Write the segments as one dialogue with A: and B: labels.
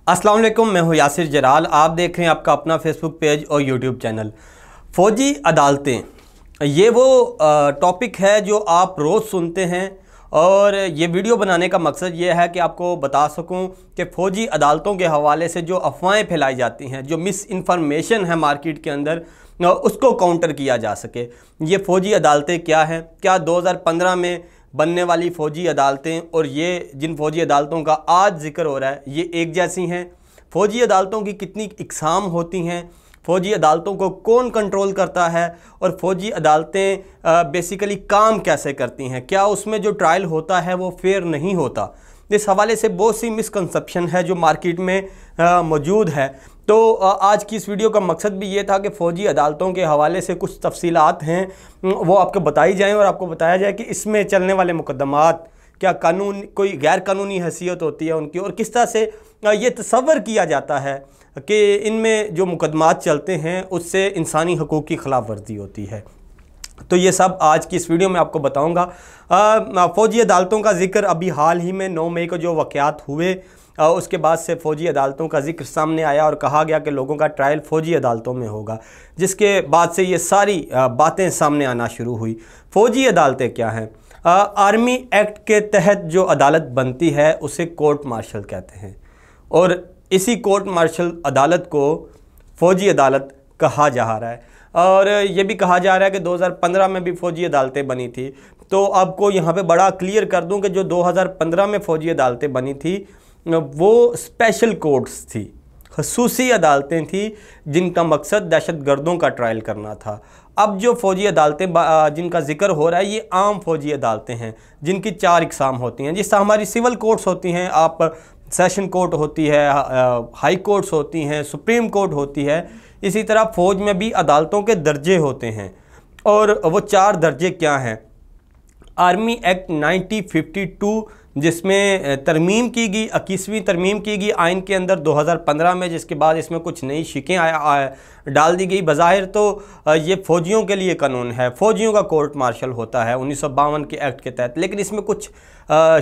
A: अस्सलाम वालेकुम, मैं हूँ यासिर जलाल। आप देख रहे हैं आपका अपना फेसबुक पेज और यूट्यूब चैनल। फ़ौजी अदालतें, ये वो टॉपिक है जो आप रोज़ सुनते हैं और ये वीडियो बनाने का मकसद ये है कि आपको बता सकूं कि फ़ौजी अदालतों के हवाले से जो अफवाहें फैलाई जाती हैं, जो मिस इन्फॉर्मेशन है मार्केट के अंदर, उसको काउंटर किया जा सके। ये फ़ौजी अदालतें क्या हैं, क्या 2015 में बनने वाली फ़ौजी अदालतें और ये जिन फ़ौजी अदालतों का आज जिक्र हो रहा है ये एक जैसी हैं? फ़ौजी अदालतों की कितनी इकसाम होती हैं? फ़ौजी अदालतों को कौन कंट्रोल करता है? और फ़ौजी अदालतें बेसिकली काम कैसे करती हैं? क्या उसमें जो ट्रायल होता है वो फेयर नहीं होता? इस हवाले से बहुत सी मिसकंसेप्शन है जो मार्केट में मौजूद है। तो आज की इस वीडियो का मकसद भी ये था कि फ़ौजी अदालतों के हवाले से कुछ तफसीलात हैं वो आपको बताई जाएं और आपको बताया जाए कि इसमें चलने वाले मुकदमात क्या कानून कोई गैर कानूनी हैसियत होती है उनकी, और किस तरह से ये तसव्वुर किया जाता है कि इनमें जो मुकदमात चलते हैं उससे इंसानी हकूक़ की खिलाफ वर्जी होती है। तो ये सब आज की इस वीडियो में आपको बताऊंगा। फ़ौजी अदालतों का ज़िक्र अभी हाल ही में 9 मई को जो वाक़यात हुए उसके बाद से फ़ौजी अदालतों का ज़िक्र सामने आया और कहा गया कि लोगों का ट्रायल फ़ौजी अदालतों में होगा, जिसके बाद से ये सारी बातें सामने आना शुरू हुई। फ़ौजी अदालतें क्या हैं? आर्मी एक्ट के तहत जो अदालत बनती है उसे कोर्ट मार्शल कहते हैं और इसी कोर्ट मार्शल अदालत को फ़ौजी अदालत कहा जा रहा है। और ये भी कहा जा रहा है कि 2015 में भी फ़ौजी अदालतें बनी थी। तो आपको यहाँ पे बड़ा क्लियर कर दूँ कि जो 2015 में फ़ौजी अदालतें बनी थी वो स्पेशल कोर्ट्स थी, ख़ुसूसी अदालतें थी जिनका मकसद दहशतगर्दों का ट्रायल करना था। अब जो फ़ौजी अदालतें जिनका ज़िक्र हो रहा है ये आम फ़ौजी अदालतें हैं जिनकी 4 इकसाम होती हैं। जिस तरह हमारी सिविल कोर्ट्स होती हैं, आप सेशन कोर्ट होती है, हाई कोर्ट्स होती हैं, सुप्रीम कोर्ट होती है, इसी तरह फ़ौज में भी अदालतों के दर्जे होते हैं। और वो 4 दर्जे क्या हैं? आर्मी एक्ट 1952 जिसमें तरमीम की गई, 21वीं तरमीम की गई आइन के अंदर 2015 में, जिसके बाद इसमें कुछ नई शिकें डाल दी गई। बज़ाहिर तो ये फ़ौजियों के लिए कानून है, फ़ौजियों का कोर्ट मार्शल होता है 1952 के एक्ट के तहत, लेकिन इसमें कुछ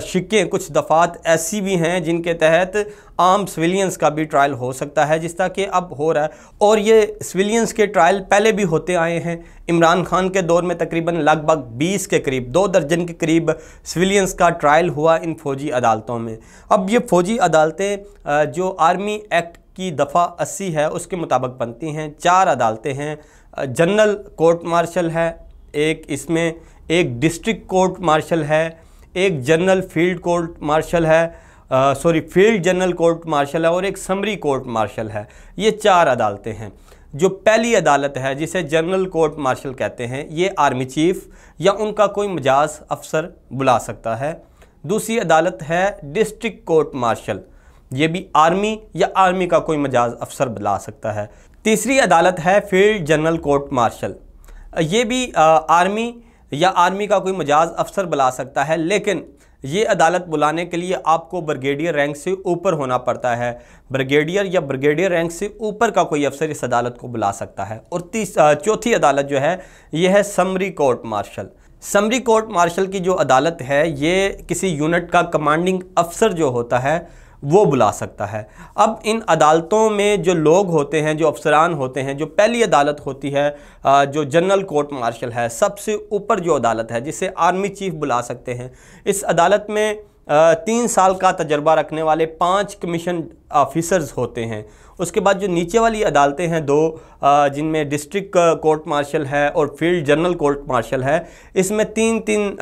A: शिकें, कुछ दफ़ात ऐसी भी हैं जिनके तहत आम सिविलियंस का भी ट्रायल हो सकता है, जिस तरह कि अब हो रहा है। और ये सिविलियंस के ट्रायल पहले भी होते आए हैं। इमरान खान के दौर में तकरीबन लगभग 20 के करीब, 2 दर्जन के करीब सिविलियंस का ट्रायल हुआ इन फ़ौजी अदालतों में। अब ये फ़ौजी अदालतें जो आर्मी एक्ट की दफ़ा 80 है उसके मुताबिक बनती हैं। 4 अदालतें हैं। जनरल कोर्ट मार्शल है एक, इसमें एक डिस्ट्रिक्ट कोर्ट मार्शल है, एक जनरल फील्ड कोर्ट मार्शल है, फील्ड जनरल कोर्ट मार्शल है, और एक समरी कोर्ट मार्शल है। ये 4 अदालतें हैं। जो पहली अदालत है जिसे जनरल कोर्ट मार्शल कहते हैं, ये आर्मी चीफ या उनका कोई मजाज अफसर बुला सकता है। दूसरी अदालत है डिस्ट्रिक्ट कोर्ट मार्शल, ये भी आर्मी या आर्मी का कोई मजाज अफसर बुला सकता है। तीसरी अदालत है फील्ड जनरल कोर्ट मार्शल, ये भी आर्मी या आर्मी का कोई मजाज अफसर बुला सकता है, लेकिन ये अदालत बुलाने के लिए आपको ब्रिगेडियर रैंक से ऊपर होना पड़ता है। ब्रिगेडियर या ब्रिगेडियर रैंक से ऊपर का कोई अफसर इस अदालत को बुला सकता है। और चौथी अदालत जो है ये है summary court martial. Summary court martial की जो अदालत है ये किसी यूनिट का कमांडिंग अफसर जो होता है वो बुला सकता है। अब इन अदालतों में जो लोग होते हैं, जो अफसरान होते हैं, जो पहली अदालत होती है जो जनरल कोर्ट मार्शल है, सबसे ऊपर जो अदालत है जिसे आर्मी चीफ बुला सकते हैं, इस अदालत में 3 साल का तजर्बा रखने वाले 5 कमीशन ऑफिसर्स होते हैं। उसके बाद जो नीचे वाली अदालतें हैं 2, जिनमें डिस्ट्रिक्ट कोर्ट मार्शल है और फील्ड जनरल कोर्ट मार्शल है, इसमें 3-3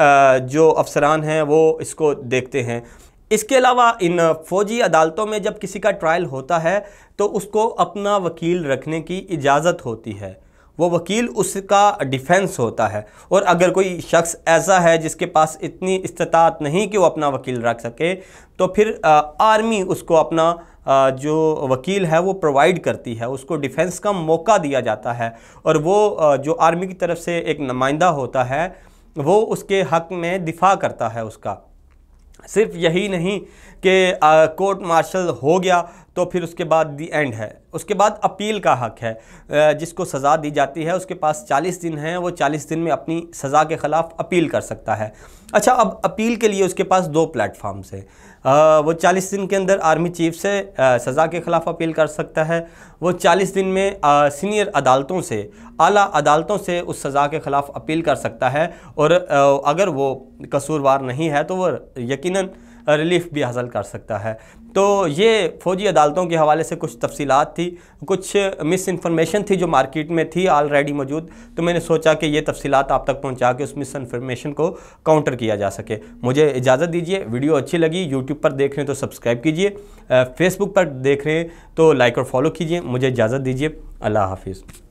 A: जो अफसरान हैं वो इसको देखते हैं। इसके अलावा इन फ़ौजी अदालतों में जब किसी का ट्रायल होता है तो उसको अपना वकील रखने की इजाज़त होती है, वो वकील उसका डिफेंस होता है। और अगर कोई शख्स ऐसा है जिसके पास इतनी इस्तात नहीं कि वो अपना वकील रख सके, तो फिर आर्मी उसको अपना जो वकील है वो प्रोवाइड करती है, उसको डिफेंस का मौका दिया जाता है। और वो जो आर्मी की तरफ से एक नुमाइंदा होता है वो उसके हक़ में दिफा करता है उसका। सिर्फ यही नहीं कि कोर्ट मार्शल हो गया तो फिर उसके बाद दी एंड है, उसके बाद अपील का हक़ है। जिसको सज़ा दी जाती है उसके पास 40 दिन हैं, वो 40 दिन में अपनी सज़ा के ख़िलाफ़ अपील कर सकता है। अच्छा, अब अपील के लिए उसके पास 2 प्लेटफार्म्स हैं। वो 40 दिन के अंदर आर्मी चीफ से सज़ा के ख़िलाफ़ अपील कर सकता है। वो 40 दिन में सीनियर अदालतों से, आला अदालतों से उस सज़ा के ख़िलाफ़ अपील कर सकता है, और अगर वो कसूरवार नहीं है तो वो यकीनन रिलीफ भी हासिल कर सकता है। तो ये फ़ौजी अदालतों के हवाले से कुछ तफसीलात थी, कुछ मिस इन्फॉर्मेशन थी जो मार्केट में थी ऑलरेडी मौजूद, तो मैंने सोचा कि ये तफसीलात आप तक पहुंचा के उस मिस इन्फॉर्मेशन को काउंटर किया जा सके। मुझे इजाज़त दीजिए। वीडियो अच्छी लगी, यूट्यूब पर देख रहे हैं तो सब्सक्राइब कीजिए, फेसबुक पर देख रहे हैं तो लाइक और फॉलो कीजिए। मुझे इजाज़त दीजिए। अल्लाह हाफिज़।